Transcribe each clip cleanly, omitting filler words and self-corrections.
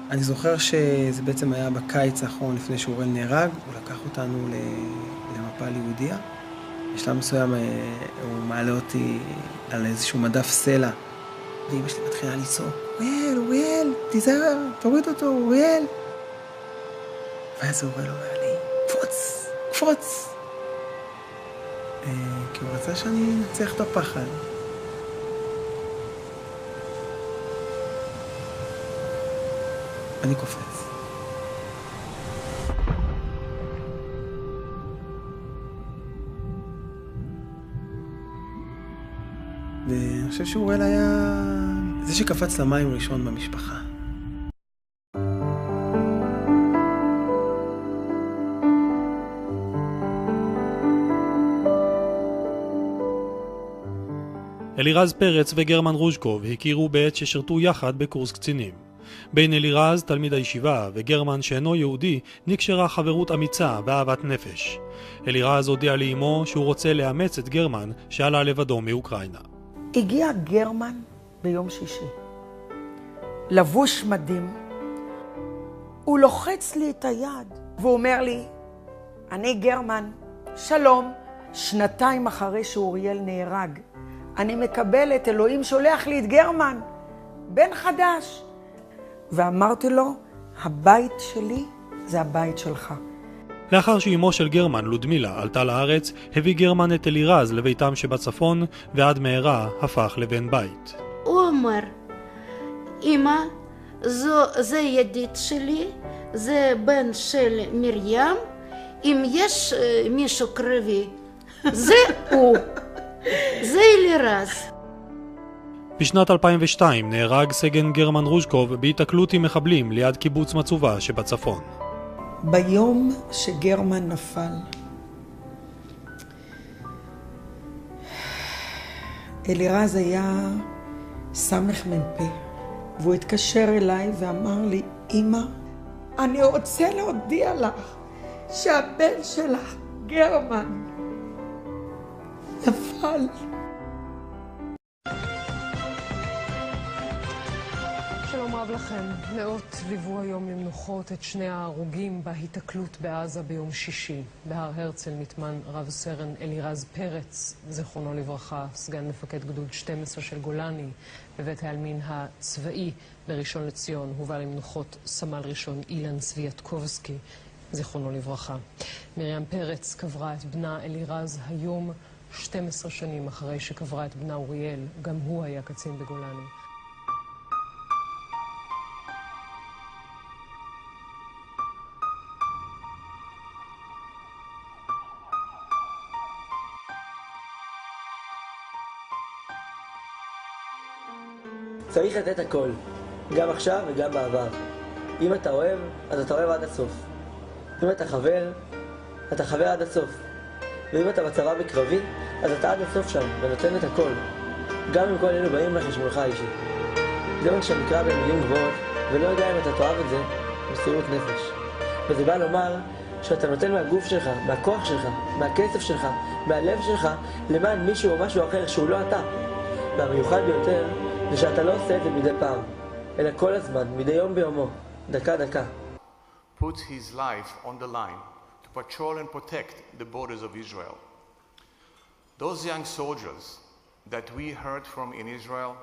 אני זוכר שזה בעצם היה בקיץ האחרון לפני שאורל נהרג, הוא לקח אותנו למפל יהודיה. בשלב מסוים הוא מעלה אותי על איזשהו מדף סלע, ואמא שלי מתחילה לצעוק, אוריאל, תיזהר, תוריד אותו, אוריאל. ואז אוריאל אומר לי, קפוץ. כי הוא רצה שאני נצח את הפחד. אני קופץ. ואני חושב שאוריאל היה זה שקפץ למים ראשון במשפחה. אלירז פרץ וגרמן רוז'קוב הכירו בעת ששרתו יחד בקורס קצינים. בין אלירז, תלמיד הישיבה, וגרמן שאינו יהודי, נקשרה חברות אמיצה ואהבת נפש. אלירז הודיע לאמו שהוא רוצה לאמץ את גרמן שעלה לבדו מאוקראינה. הגיע גרמן ביום שישי, לבוש מדים, הוא לוחץ לי את היד והוא אומר לי, אני גרמן, שלום, 2 אחרי שאוריאל נהרג, אני מקבל את אלוהים שולח לי את גרמן, בן חדש. ואמרתי לו, הבית שלי זה הבית שלך. לאחר שאימו של גרמן, לודמילה, עלתה לארץ, הביא גרמן את אלירז לביתם שבצפון, ועד מהרה הפך לבן בית. הוא אומר, אמא, זה ידיד שלי, זה בן של מרים, אם יש מישהו קרבי, זה הוא, זה אלירז. בשנת 2002 נהרג סגן גרמן רוז'קוב בהיתקלות עם מחבלים ליד קיבוץ מצובה שבצפון. ביום שגרמן נפל, אלירז היה סמך מ"פ, והוא התקשר אליי ואמר לי, אמא, אני רוצה להודיע לך שהבן שלך, גרמן, נפל. שלום רב לכם. מאות ליוו היום למנוחות את 2 ההרוגים בהיתקלות בעזה ביום שישי. בהר הרצל נטמן רב סרן אלירז פרץ, זכרונו לברכה, סגן מפקד גדוד 12 של גולני, בבית העלמין הצבאי בראשון לציון. הובא למנוחות סמל ראשון אילן סוויאטקובסקי, זכרונו לברכה. מiriam פרץ קברה את בנה אלירז היום 12 שנים אחרי שקברה את בנה אוריאל. גם הוא היה קצין בגולני. צריך לתת הכל, גם עכשיו וגם בעבר. אם אתה אוהב, אז אתה אוהב עד הסוף. אם אתה חבר, אתה חבר עד הסוף. ואם אתה בצבא בקרבי, אז אתה עד הסוף שם, ונותן את הכל. גם אם כל אלו באים לחשבונך האישי. זה מה שנקרא במילים גבוהות, ולא יודע אם אתה תאהב את זה, מסירות נפש. וזה בא לומר שאתה נותן מהגוף שלך, מהכוח שלך, מהכסף שלך, מהלב שלך, למען מישהו או משהו אחר שהוא לא אתה. והמיוחד ביותר, זה שאתה לא עושה את זה מדי פעם, אלא כל הזמן, מדי יום ביומו, דקה. Put his life on the line to patrol and protect the borders of Israel. Those young soldiers that we heard from in Israel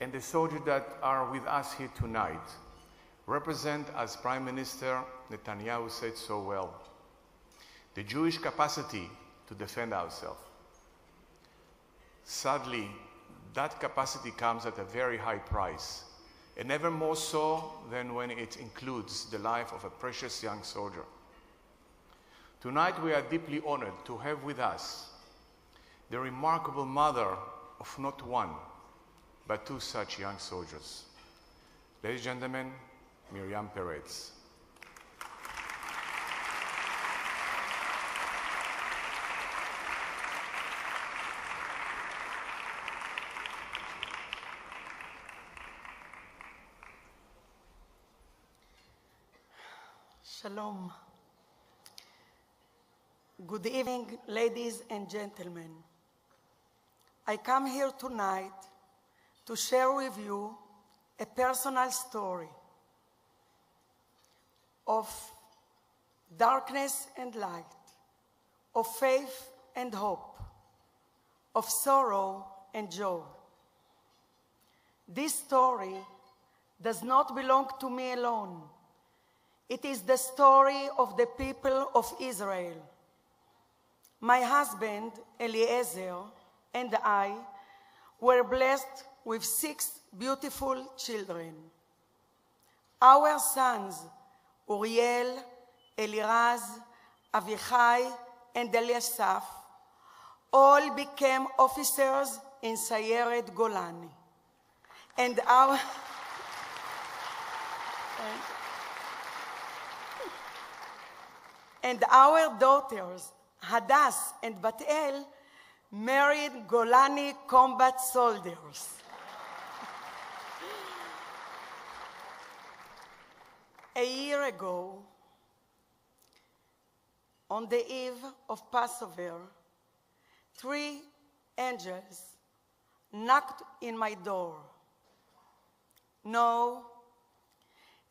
and the soldiers that are with us here tonight represent, as Prime Minister Netanyahu said so well, the Jewish capacity to defend ourselves. Sadly, that capacity comes at a very high price, and never more so than when it includes the life of a precious young soldier. Tonight we are deeply honored to have with us the remarkable mother of not one, but 2 such young soldiers. Ladies and gentlemen, Miriam peretz. Shalom. Good evening, ladies and gentlemen. I come here tonight to share with you a personal story. of darkness and light, of faith and hope, of sorrow and joy. This story does not belong to me alone. It is the story of the people of Israel. My husband, Eliezer, and I were blessed with 6 beautiful children. Our sons, Uriel, Eliraz, Avichai, and Eliasaph, all became officers in Sayeret Golani. And our daughters, Hadass and Bat-El, married Golani combat soldiers. A year ago, on the eve of Passover, 3 angels knocked in my door. No,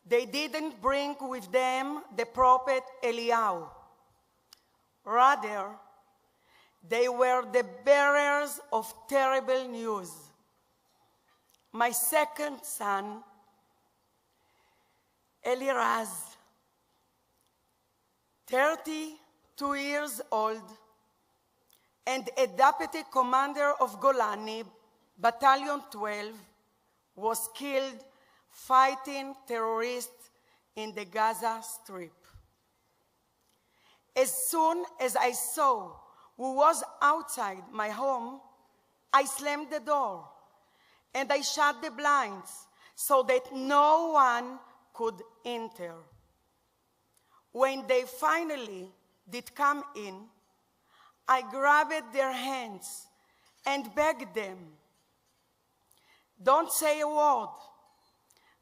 they didn't bring with them the prophet Eliyahu. Rather, they were the bearers of terrible news. My second son, Eliraz, 32 years old, and a deputy commander of Golani, Battalion 12, was killed fighting terrorists in the Gaza Strip. As soon as I saw who was outside my home, I slammed the door and I shut the blinds so that no one could enter. When they finally did come in, I grabbed their hands and begged them, "Don't say a word.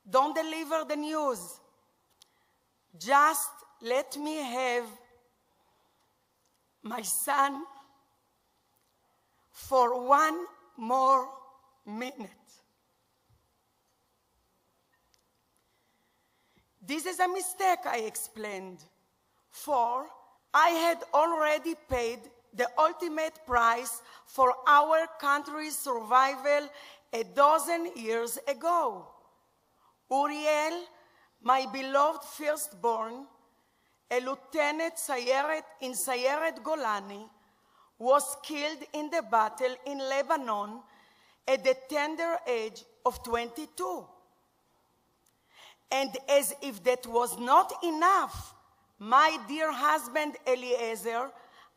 Don't deliver the news. Just let me have my son for one more minute." This is a mistake, I explained, for I had already paid the ultimate price for our country's survival a dozen years ago. Uriel, my beloved firstborn, a lieutenant in Sayeret Golani, was killed in the battle in Lebanon at the tender age of 22. And as if that was not enough, my dear husband Eliezer,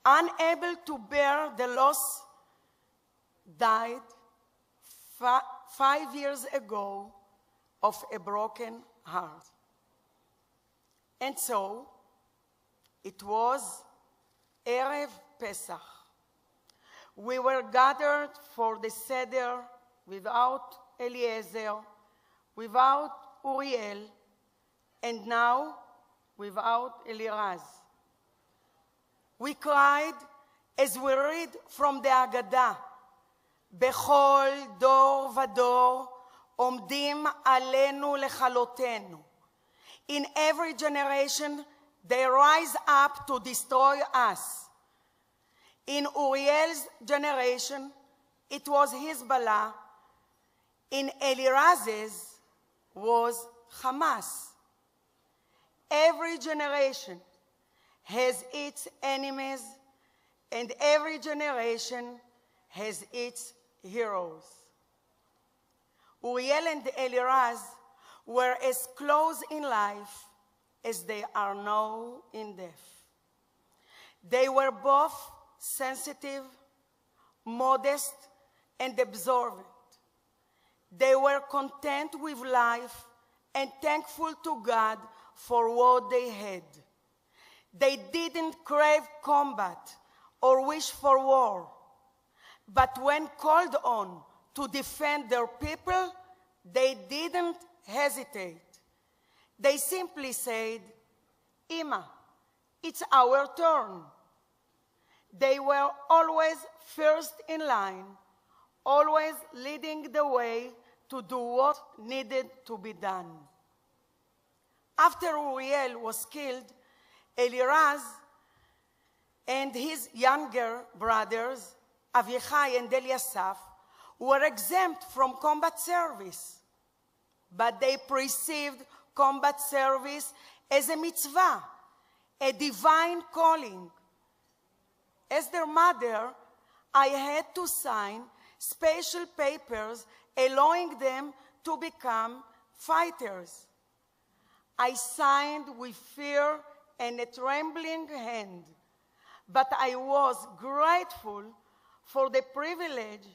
unable to bear the loss, died 5 years ago of a broken heart. And so, it was Erev Pesach. We were gathered for the Seder without Eliezer, without Uriel, and now without Eliraz. We cried as we read from the Haggadah, "Bechol dor vador omdim alenu lechalotenu." In every generation, they rise up to destroy us. In Uriel's generation, it was Hezbollah. In Eliraz's was Hamas. Every generation has its enemies, and every generation has its heroes. Uriel and Eliraz were as close in life as they are now in death. They were both sensitive, modest, and observant. They were content with life and thankful to God for what they had. They didn't crave combat or wish for war. But when called on to defend their people, they didn't hesitate. They simply said, "Ima, it's our turn." They were always first in line, always leading the way to do what needed to be done. After Uriel was killed, Eliraz and his younger brothers, Avichai and Eliasaph, were exempt from combat service. But they perceived combat service as a mitzvah, a divine calling. As their mother, I had to sign special papers allowing them to become fighters. I signed with fear and a trembling hand, but I was grateful for the privilege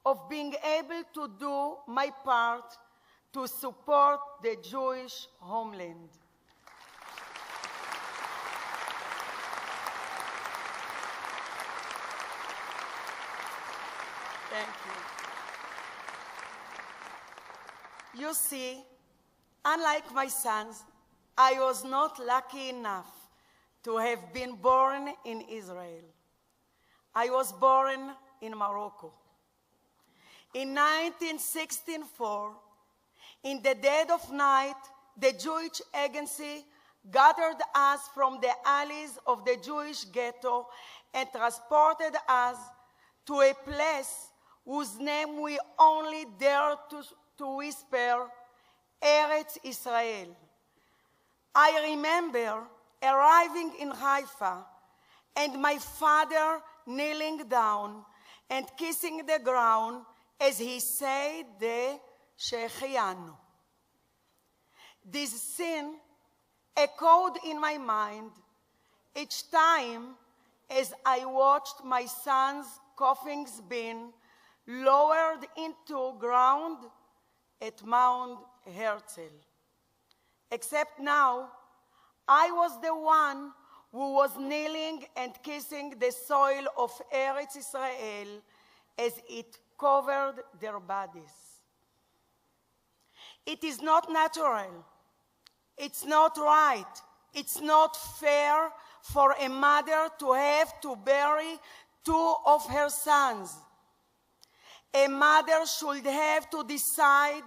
of being able to do my part to support the Jewish homeland. Thank you. You see, unlike my sons, I was not lucky enough to have been born in Israel. I was born in Morocco. In 1964, in the dead of night, the Jewish agency gathered us from the alleys of the Jewish ghetto and transported us to a place whose name we only dare to whisper, Eretz Israel. I remember arriving in Haifa and my father kneeling down and kissing the ground as he said the Shechianu. This scene echoed in my mind each time as I watched my son's coffins being lowered into ground at Mount Herzl. Except now, I was the one who was kneeling and kissing the soil of Eretz Israel as it covered their bodies. It is not natural. It's not right. It's not fair for a mother to have to bury two of her sons. A mother should have to decide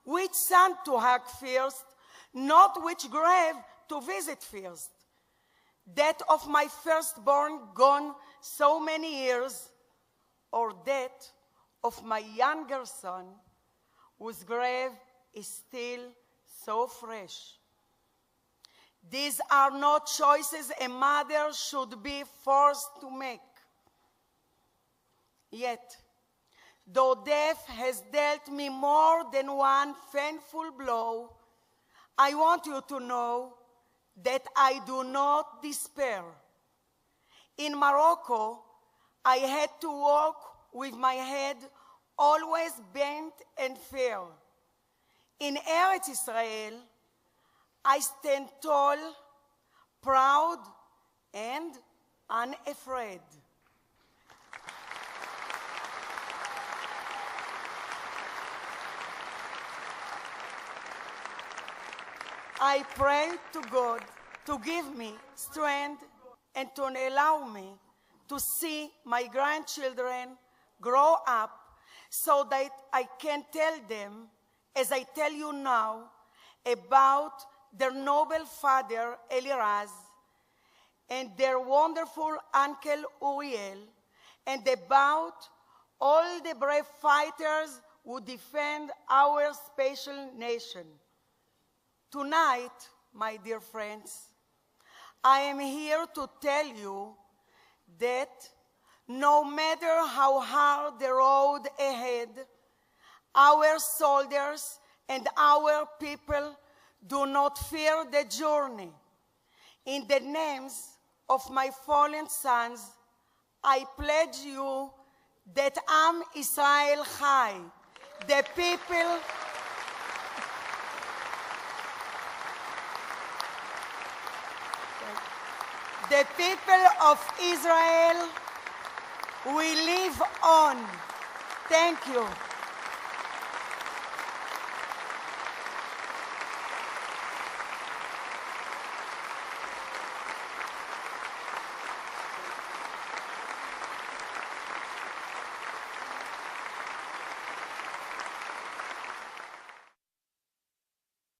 which son to hug first, not which grave to visit first. That of my firstborn gone so many years, or that of my younger son, whose grave is still so fresh. These are not choices a mother should be forced to make. Yet, though death has dealt me more than one painful blow, I want you to know that I do not despair. In Morocco, I had to walk with my head always bent and fair. In Eretz Israel, I stand tall, proud, and unafraid. I pray to God to give me strength and to allow me to see my grandchildren grow up so that I can tell them, as I tell you now, about their noble father, Eliraz, and their wonderful uncle, Uriel, and about all the brave fighters who defend our special nation. Tonight, my dear friends, I am here to tell you that no matter how hard the road ahead, our soldiers and our people do not fear the journey. In the names of my fallen sons, I pledge you that Am Israel Chai, the people of Israel will live on. Thank you.